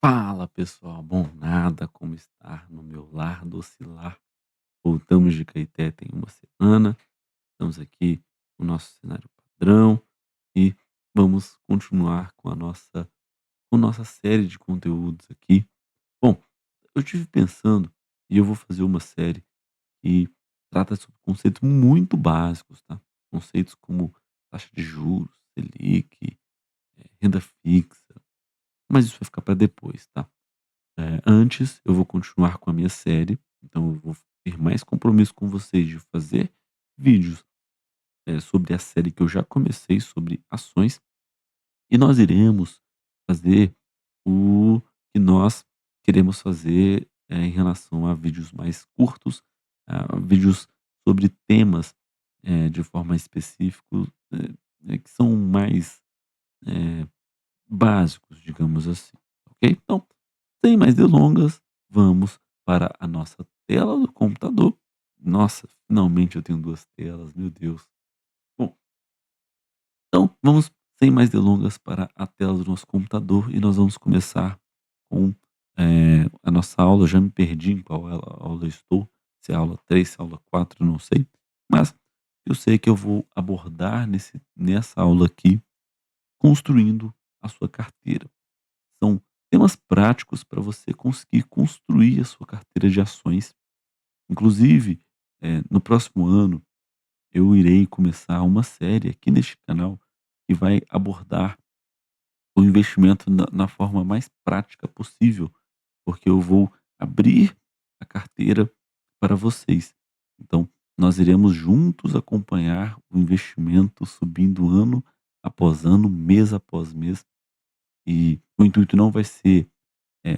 Fala pessoal, bom nada, como estar no meu lar do oscilar. Voltamos de Caeté tem uma semana, estamos aqui no nosso cenário padrão e vamos continuar com nossa série de conteúdos aqui. Bom, eu tive pensando e eu vou fazer uma série que trata sobre conceitos muito básicos, tá? Conceitos como taxa de juros, Selic, renda fixa, mas isso vai ficar para depois, tá? Antes, eu vou continuar com a minha série, então eu vou ter mais compromisso com vocês de fazer vídeos, sobre a série que eu já comecei sobre ações, e nós iremos fazer o que nós queremos fazer, em relação a vídeos mais curtos, a vídeos sobre temas, de forma específico, que são mais, eh, básicos, digamos assim, ok? Então, sem mais delongas, vamos para a nossa tela do computador. Nossa, finalmente eu tenho 2 telas, meu Deus. Bom, então vamos sem mais delongas para a tela do nosso computador e nós vamos começar com, a nossa aula. Eu já me perdi em qual aula eu estou, se é aula 3, se é aula 4, não sei, mas eu sei que eu vou abordar nessa aula aqui, construindo a sua carteira. São temas práticos para você conseguir construir a sua carteira de ações. Inclusive, no próximo ano, eu irei começar uma série aqui neste canal que vai abordar o investimento na forma mais prática possível, porque eu vou abrir a carteira para vocês. Então, nós iremos juntos acompanhar o investimento subindo ano após ano, mês após mês, e o intuito não vai ser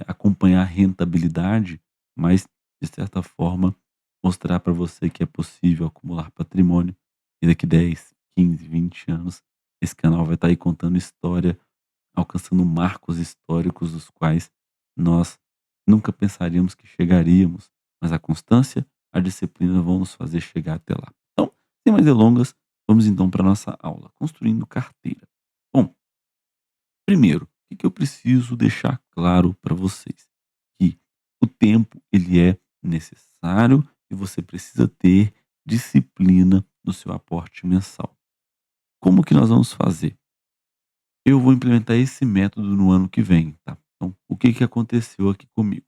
acompanhar a rentabilidade, mas de certa forma mostrar para você que é possível acumular patrimônio e daqui 10, 15, 20 anos esse canal vai estar aí contando história, alcançando marcos históricos dos quais nós nunca pensaríamos que chegaríamos, mas a constância, a disciplina vão nos fazer chegar até lá. Então, sem mais delongas, vamos então para nossa aula, construindo carteira. Bom, primeiro, o que eu preciso deixar claro para vocês? Que o tempo ele é necessário e você precisa ter disciplina no seu aporte mensal. Como que nós vamos fazer? Eu vou implementar esse método no ano que vem, tá? Então, o que que aconteceu aqui comigo?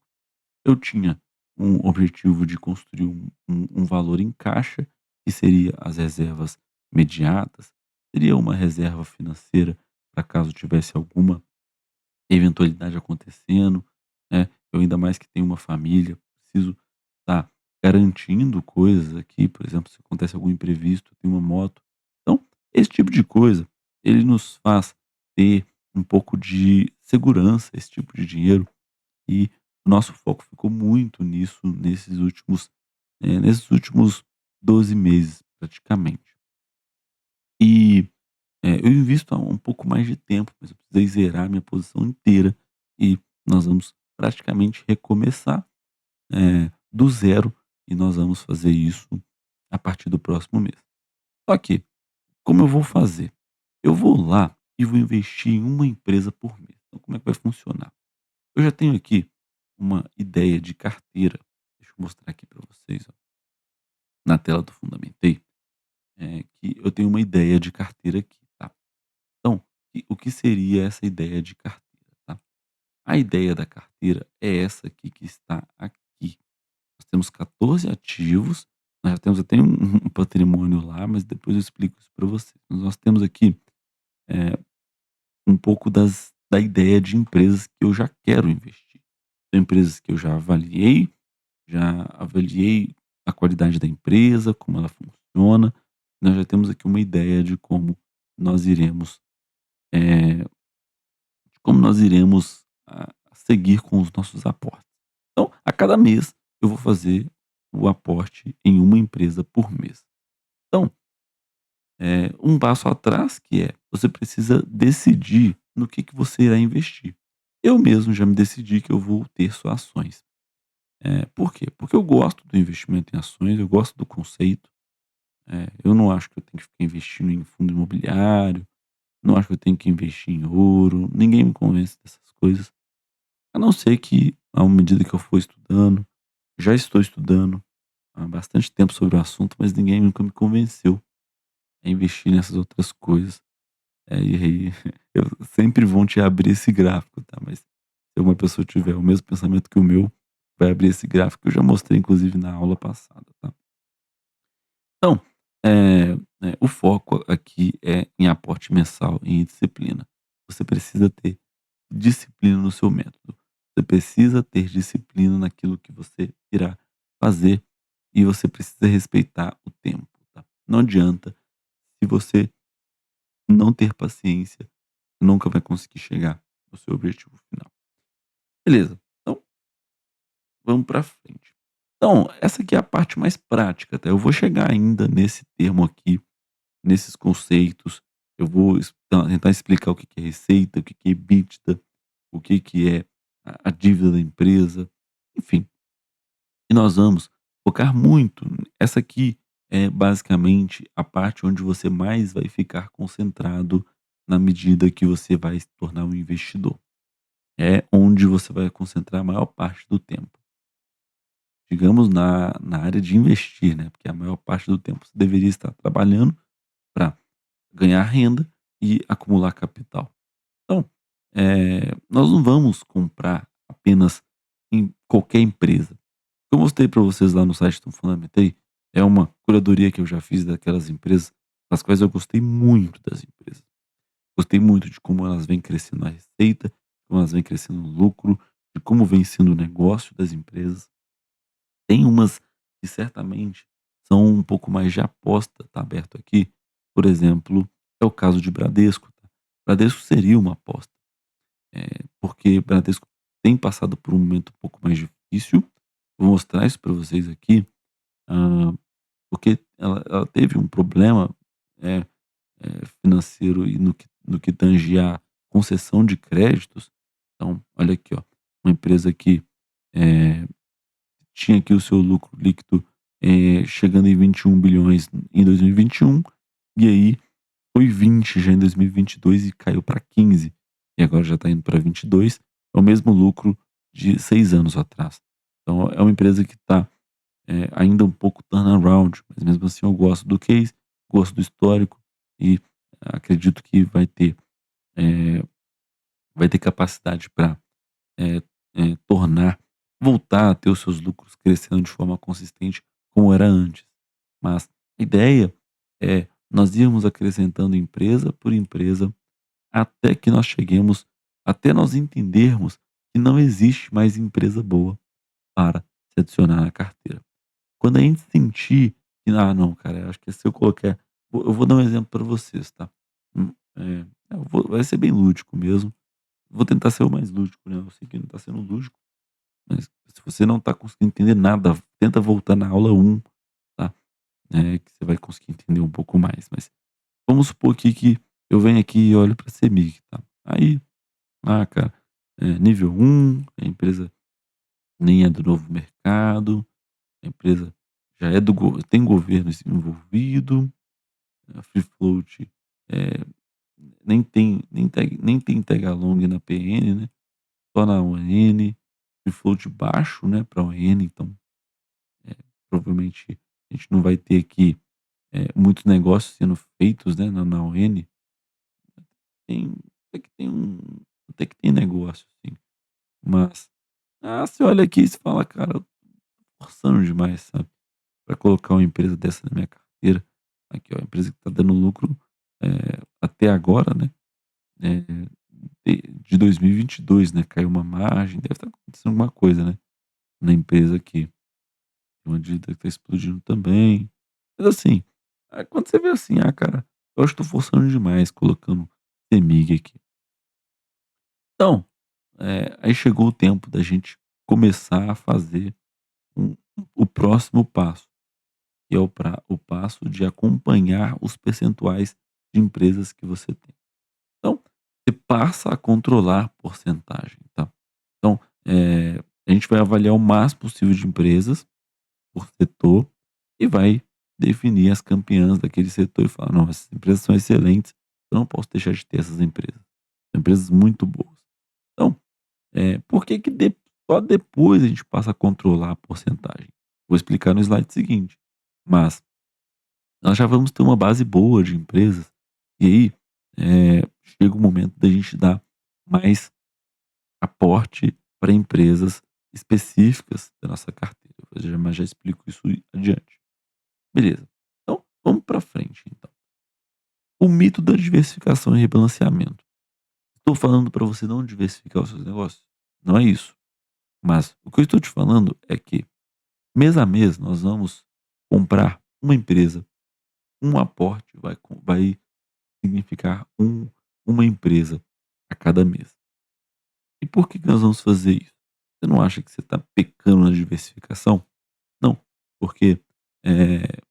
Eu tinha um objetivo de construir um valor em caixa, que seria as reservas imediatas, seria uma reserva financeira para caso tivesse alguma eventualidade acontecendo, né, eu ainda mais que tenho uma família, preciso estar garantindo coisas aqui, por exemplo, se acontece algum imprevisto, eu tenho uma moto. Então, esse tipo de coisa, ele nos faz ter um pouco de segurança, esse tipo de dinheiro, e o nosso foco ficou muito nisso nesses últimos 12 meses, praticamente. E eu invisto há um pouco mais de tempo, mas eu precisei zerar minha posição inteira e nós vamos praticamente recomeçar, do zero e nós vamos fazer isso a partir do próximo mês. Só que, como eu vou fazer? Eu vou lá e vou investir em uma empresa por mês. Então como é que vai funcionar? Eu já tenho aqui uma ideia de carteira, deixa eu mostrar aqui para vocês, ó, na tela do Fundamentei, que eu tenho uma ideia de carteira aqui, tá? Então, o que seria essa ideia de carteira, tá? A ideia da carteira é essa aqui que está aqui. Nós temos 14 ativos, nós já temos até um patrimônio lá, mas depois eu explico isso para vocês. Mas nós temos aqui, eh, um pouco da ideia de empresas que eu já quero investir. São empresas que eu já avaliei a qualidade da empresa, como ela funciona. Nós já temos aqui uma ideia de nós iremos, eh seguir com os nossos aportes. Então, a cada mês eu vou fazer o aporte em uma empresa por mês. Então, um passo atrás que você precisa decidir no que você irá investir. Eu mesmo já me decidi que eu vou ter só ações. Por quê? Porque eu gosto do investimento em ações, eu gosto do conceito. Eu não acho que eu tenho que ficar investindo em fundo imobiliário, não acho que eu tenho que investir em ouro, ninguém me convence dessas coisas. A não ser que, à medida que eu for estudando, já estou estudando há bastante tempo sobre o assunto, mas ninguém nunca me convenceu a investir nessas outras coisas. E aí eu sempre vão te abrir esse gráfico, tá, mas se uma pessoa tiver o mesmo pensamento que o meu, vai abrir esse gráfico, eu já mostrei inclusive na aula passada, tá. Então, o foco aqui é em aporte mensal e em disciplina. Você precisa ter disciplina no seu método. Você precisa ter disciplina naquilo que você irá fazer e você precisa respeitar o tempo, tá. Não adianta, se você não ter paciência, nunca vai conseguir chegar no seu objetivo final. Beleza, então vamos para frente. Então, essa aqui é a parte mais prática, tá. Eu vou chegar ainda nesse termo aqui, nesses conceitos, eu vou tentar explicar o que que é receita, o que que é EBITDA, o que que é a dívida da empresa, enfim. E nós vamos focar muito, essa aqui é basicamente a parte onde você mais vai ficar concentrado na medida que você vai se tornar um investidor. É onde você vai concentrar a maior parte do tempo. Digamos na área de investir, né, porque a maior parte do tempo você deveria estar trabalhando para ganhar renda e acumular capital. Então, nós não vamos comprar apenas em qualquer empresa. Eu mostrei para vocês lá no site do Fundamentei, é uma curadoria que eu já fiz daquelas empresas, das quais eu gostei muito das empresas. Gostei muito de como elas vêm crescendo a receita, como elas vêm crescendo o lucro, de como vem sendo o negócio das empresas. Tem umas que certamente são um pouco mais de aposta, tá aberto aqui, por exemplo, é o caso de Bradesco, tá. Bradesco seria uma aposta, porque Bradesco tem passado por um momento um pouco mais difícil, vou mostrar isso para vocês aqui, hã, porque ela teve um problema, eh financeiro e no que tange à concessão de créditos. Então, olha aqui, ó, uma empresa que, eh tinha aqui o seu lucro líquido, chegando em 21 bilhões em 2021, e aí foi 20 já em 2022 e caiu para 15, e agora já está indo para 22, é o mesmo lucro de 6 anos atrás. Então é uma empresa que está, ainda um pouco turnaround, mas mesmo assim eu gosto do case, gosto do histórico e acredito que eh, vai ter capacidade para eh tornar voltar a ter os seus lucros crescendo de forma consistente como era antes. Mas a ideia é nós irmos acrescentando empresa por empresa até que nós cheguemos, até nós entendermos que não existe mais empresa boa para se adicionar na carteira. Quando a gente sentir que: "Ah não, cara, eu acho que se eu colocar", eu vou dar um exemplo para vocês, tá. Vai ser bem lúdico mesmo, vou tentar ser o mais lúdico, né, eu sei que não está sendo lúdico, mas se você não está conseguindo entender nada, tenta voltar na aula um, tá, que você vai conseguir entender um pouco mais. Mas vamos supor aqui que eu venho aqui e olho para a CEMIG, tá. Aí, cara, nível um, a empresa nem é do novo mercado, a empresa já é do tem governo envolvido, a free float, eh, nem tem tag along na PN, né, só na ON, free float baixo, né, para ON, então Eh, provavelmente a gente não vai ter aqui, muitos negócios sendo feitos, né, na ON. Tem até que tem negócio sim, mas, você olha aqui e você fala: "Cara, eu tô forçando demais, sabe, para colocar uma empresa dessa na minha carteira". Aqui, ó, a empresa que tá dando lucro, até agora, né, de 2022, né, caiu uma margem, deve estar acontecendo alguma coisa, né, na empresa aqui. Tem uma dívida que tá explodindo também. Mas assim, quando você vê assim: "Ah, cara, eu acho que tô forçando demais colocando CEMIG aqui". Então, aí chegou o tempo da gente começar a fazer um o próximo passo, que é o passo de acompanhar os percentuais de empresas que você tem. Então, você passa a controlar a porcentagem, tá. Então, a gente vai avaliar o máximo possível de empresas por setor e vai definir as campeãs daquele setor e falar: "Não, essas empresas são excelentes, eu não posso deixar de ter essas empresas, são empresas muito boas". Então, Por que que só depois a gente passa a controlar a porcentagem? Vou explicar no slide seguinte, mas nós já vamos ter uma base boa de empresas, e aí, chega o momento da gente dar mais aporte para empresas específicas da nossa carteira. Mas já explico isso adiante. Beleza. Então, vamos para frente então. O mito da diversificação e rebalanceamento. Estou falando para você não diversificar os seus negócios? Não é isso. Mas o que eu estou te falando é que mês a mês nós vamos comprar uma empresa, um aporte vai significar uma empresa a cada mês. E por que que nós vamos fazer isso? Você não acha que você está pecando na diversificação? Não, porque eh,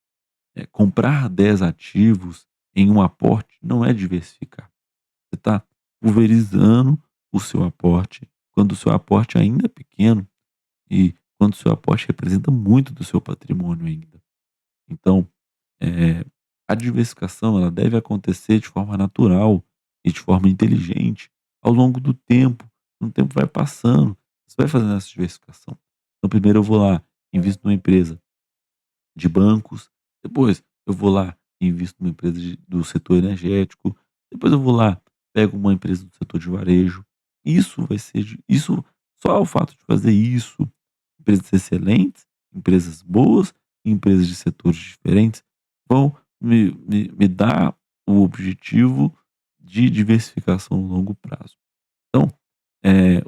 comprar 10 ativos em um aporte não é diversificar. Você está pulverizando o seu aporte quando o seu aporte ainda é pequeno e quando o seu aporte representa muito do seu patrimônio ainda. Então, eh, a diversificação ela deve acontecer de forma natural e de forma inteligente ao longo do tempo. O tempo vai passando, você vai fazendo essa diversificação. Então, primeiro eu vou lá, invisto numa empresa de bancos, depois eu vou lá e invisto numa empresa do setor energético, depois eu vou lá, pego uma empresa do setor de varejo. Isso vai ser, isso, só o fato de fazer isso, empresas excelentes, empresas boas, empresas de setores diferentes, vão me dar o objetivo de diversificação no longo prazo. Então,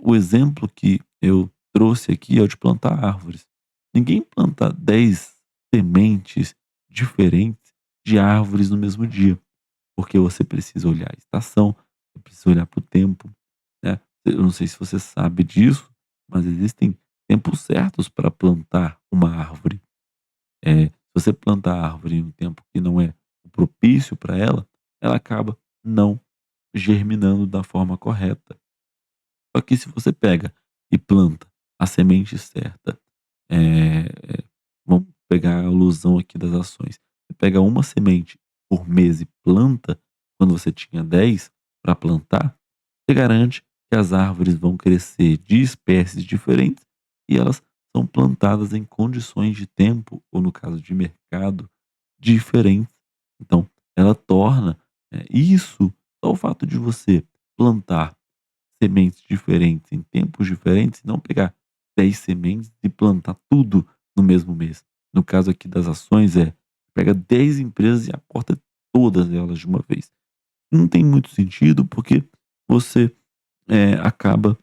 o exemplo que eu trouxe aqui é o de plantar árvores. Ninguém planta 10 sementes diferentes de árvores no mesmo dia, porque você precisa olhar a estação, você precisa olhar para o tempo, né. Eu não sei se você sabe disso, mas existem tempos certos para plantar uma árvore. Se você plantar a árvore em um tempo que não é propício para ela, ela acaba não germinando da forma correta. Só que se você pega e planta a semente certa, eh vamos pegar a alusão aqui das ações. Você pega uma semente por mês e planta, quando você tinha 10 para plantar, você garante que as árvores vão crescer de espécies diferentes e elas são plantadas em condições de tempo, ou no caso de mercado, diferentes. Então, ela torna, isso, só o fato de você plantar sementes diferentes em tempos diferentes, não pegar 10 sementes e plantar tudo no mesmo mês. No caso aqui das ações pega 10 empresas e aporta todas elas de uma vez. Não tem muito sentido, porque você, acaba,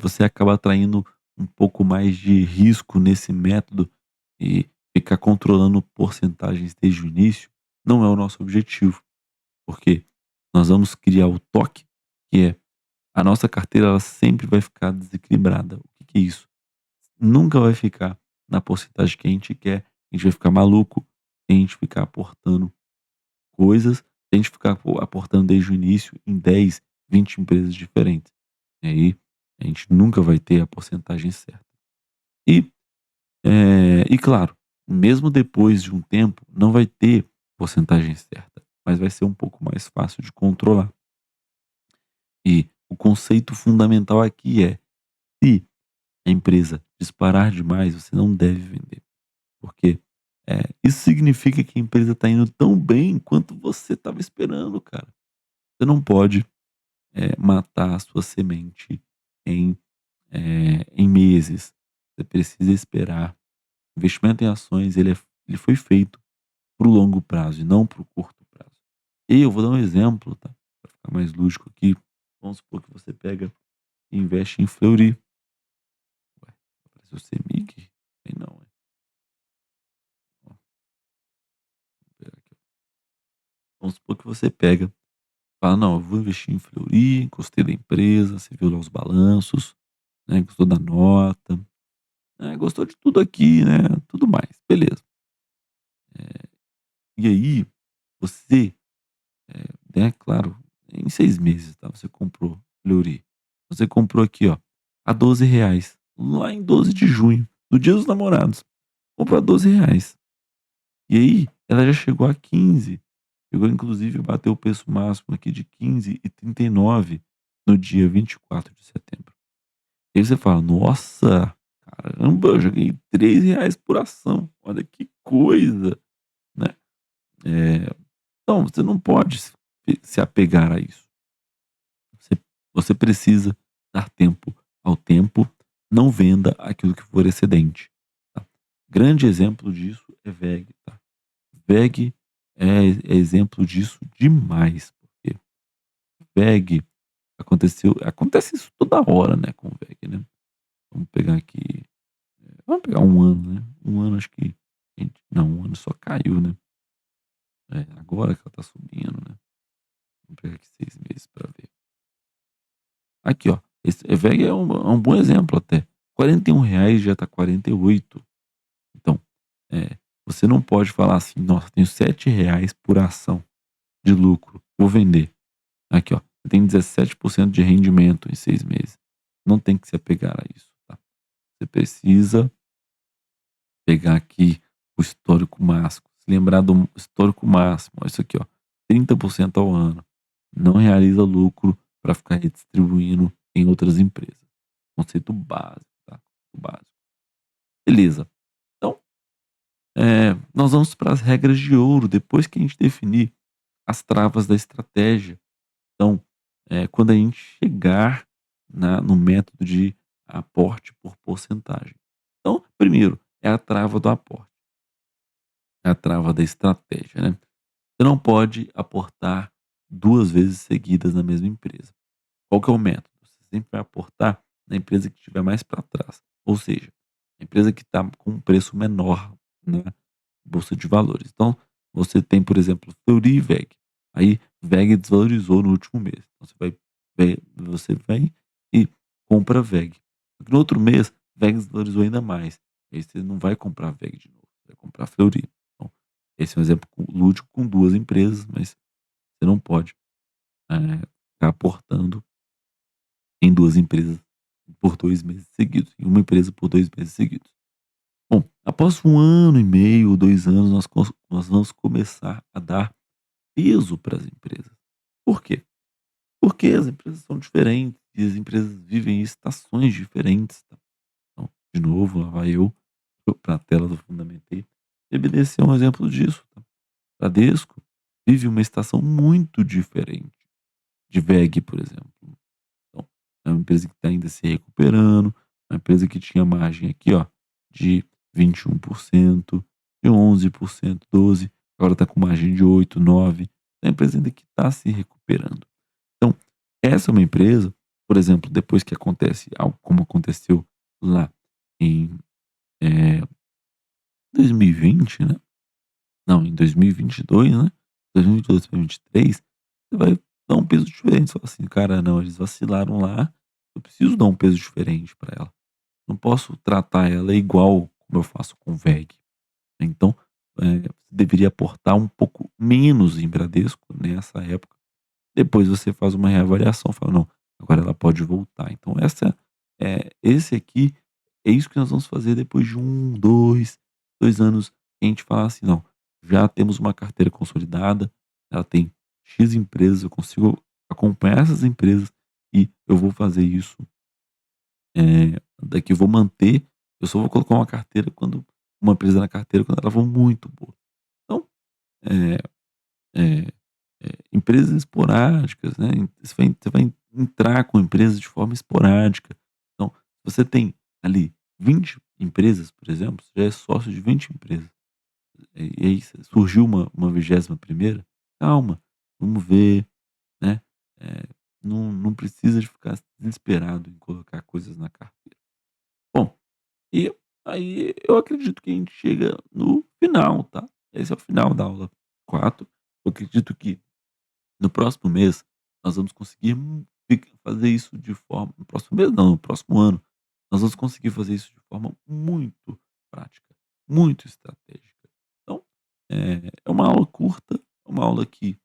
você acaba atraindo um pouco mais de risco nesse método, e ficar controlando porcentagens desde o início não é o nosso objetivo, porque nós vamos criar o toque, que é a nossa carteira ela sempre vai ficar desequilibrada. O que que é isso? Nunca vai ficar na porcentagem que a gente quer. A gente vai ficar maluco se a gente ficar aportando coisas, se a gente ficar aportando desde o início em 10, 20 empresas diferentes. E aí a gente nunca vai ter a porcentagem certa. E, e claro, mesmo depois de um tempo, não vai ter porcentagem certa, mas vai ser um pouco mais fácil de controlar. E o conceito fundamental aqui é: se a empresa disparar demais, você não deve vender, porque, isso significa que a empresa está indo tão bem quanto você estava esperando, cara. Você não pode, matar a sua semente em, em meses. Você precisa esperar. Investimento em ações, ele foi feito para o longo prazo e não para o curto prazo. E eu vou dar um exemplo, tá, para ficar mais lúdico aqui. Vamos supor que você pega e investe em Fleury. Ué, apareceu CEMIG? Aí não, ó, pera aqui. Vamos supor que você pega, fala: "Não, eu vou investir em Fleury, gostei da empresa", você viu lá os balanços, né, gostou da nota, gostou de tudo aqui, né, tudo mais, beleza. E aí, você, né, claro, em 6 meses, tá, você comprou Fleury. Você comprou aqui, ó, a R$ 12, lá em 12 de junho, no Dia dos Namorados. Comprou a R$ 12. E aí, ela já chegou a 15. Chegou inclusive a bater o preço máximo aqui de 15,39. no dia 24 de setembro. E aí você fala: "Nossa, caramba, eu já ganhei R$ 3 por ação, olha que coisa", né. Eh, então você não pode se apegar a isso. Você você precisa dar tempo ao tempo, não venda aquilo que for excedente, tá. Grande exemplo disso é WEG, tá. WEG é exemplo disso demais, porque WEG acontece isso toda hora, né, com o WEG, né. Vamos pegar aqui, vamos pegar um ano, né, um ano acho que não, um ano só caiu, né. Agora que ela tá subindo, né. Vamos pegar aqui 6 meses para ver. Aqui, ó, esse WEG é um bom exemplo até, R$ 41 já tá 48. Então, você não pode falar assim: "Nossa, tenho R$ 7 por ação de lucro, vou vender". Aqui, ó, você tem 17% de rendimento em 6 meses. Não tem que se apegar a isso, tá. Você precisa pegar aqui o histórico máximo, se lembrar do histórico máximo, ó, isso aqui, ó, 30% ao ano. Não realiza lucro para ficar redistribuindo em outras empresas. Conceito básico, tá, básico. Beleza. Então, nós vamos para as regras de ouro, depois que a gente definir as travas da estratégia. Então, quando a gente chegar no método de aporte por porcentagem. Então, primeiro, é a trava do aporte, é a trava da estratégia, né. Você não pode aportar 2 vezes seguidas na mesma empresa. Qual que é o método? Você sempre vai aportar na empresa que estiver mais para trás, ou seja, a empresa que está com um preço menor na bolsa de valores. Então, você tem, por exemplo, Fleury e WEG. Aí WEG desvalorizou no último mês. Então você vai e compra WEG. Só que no outro mês, WEG desvalorizou ainda mais. Aí você não vai comprar WEG de novo, você vai comprar Fleury. Então, esse é um exemplo lúdico com 2 empresas, mas você não pode, ficar aportando em 2 empresas por 2 meses seguidos, em uma empresa por 2 meses seguidos. Bom, após 1 ano e meio ou 2 anos, nós vamos começar a dar peso para as empresas. Por quê? Porque as empresas são diferentes e as empresas vivem em estações diferentes, tá. Então, de novo, lá vai eu para a tela do Fundamentei. BBDC é um exemplo disso, tá. Bradesco vive uma estação muito diferente de WEG, por exemplo. Então, é uma empresa que está ainda se recuperando, uma empresa que tinha margem aqui, ó, de 21%, de 11%, 12%, agora está com margem de 8, 9%. É uma empresa ainda que está se recuperando. Então, essa é uma empresa, por exemplo, depois que acontece algo como aconteceu lá em, 2020, né, não, em 2022, né, 2022, 2023, você vai dar um peso diferente, você fala assim: "Cara, não, eles vacilaram lá, eu preciso dar um peso diferente para ela, não posso tratar ela igual como eu faço com o WEG". Então, você deveria aportar um pouco menos em Bradesco nessa época, depois você faz uma reavaliação, fala: "Não, agora ela pode voltar". Então esse aqui é isso que nós vamos fazer depois de 2 anos, que a gente falar assim: "Não, já temos uma carteira consolidada, ela tem X empresas, eu consigo acompanhar essas empresas e eu vou fazer isso, daqui eu vou manter, eu só vou colocar uma empresa na carteira quando ela for muito boa". Então, eh eh empresas esporádicas, né, você vai entrar com empresas de forma esporádica. Então, se você tem ali 20 empresas, por exemplo, você já é sócio de 20 empresas, e aí surgiu uma 21ª, calma, vamos ver, né, não precisa de ficar desesperado em colocar coisas na carteira. Bom, e aí eu acredito que a gente chega no final, tá. Esse é o final da aula 4. Eu acredito que no próximo mês, nós vamos conseguir fazer isso de forma no próximo mês não, no próximo ano, nós vamos conseguir fazer isso de forma muito prática, muito estratégica. Então, é uma aula curta, é uma aula que,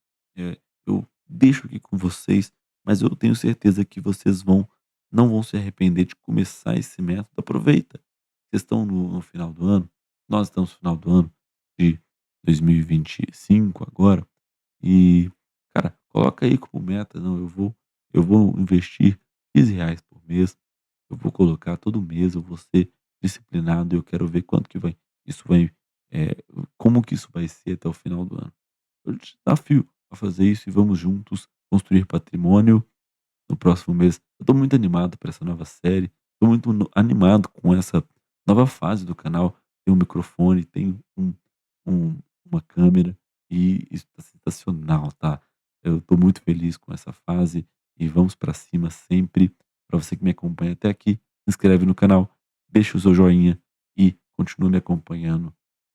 eu deixo aqui com vocês, mas eu tenho certeza que vocês não vão se arrepender de começar esse método. Aproveita, vocês estão no final do ano, nós estamos no final do ano de 2025 agora, e, cara, coloca aí como meta: "Não, eu vou eu vou investir R$ 15 por mês, eu vou colocar todo mês, eu vou ser disciplinado e eu quero ver quanto que vai isso vai, eh, como que isso vai ser até o final do ano. Eu te desafio a fazer isso e vamos juntos construir patrimônio no próximo mês. Eu tô muito animado para essa nova série, tô muito animado com essa nova fase do canal. Tem um microfone, tem um uma câmera e isso tá sensacional, tá. Eu tô muito feliz com essa fase e vamos para cima sempre. Para você que me acompanha até aqui, se inscreve no canal, deixa o seu joinha e continua me acompanhando.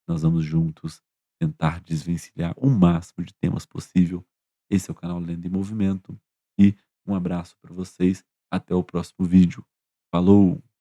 Nós vamos juntos tentar desvencilhar o máximo de temas possível. Esse é o canal Lendo em Movimento e um abraço para vocês. Até o próximo vídeo. Falou!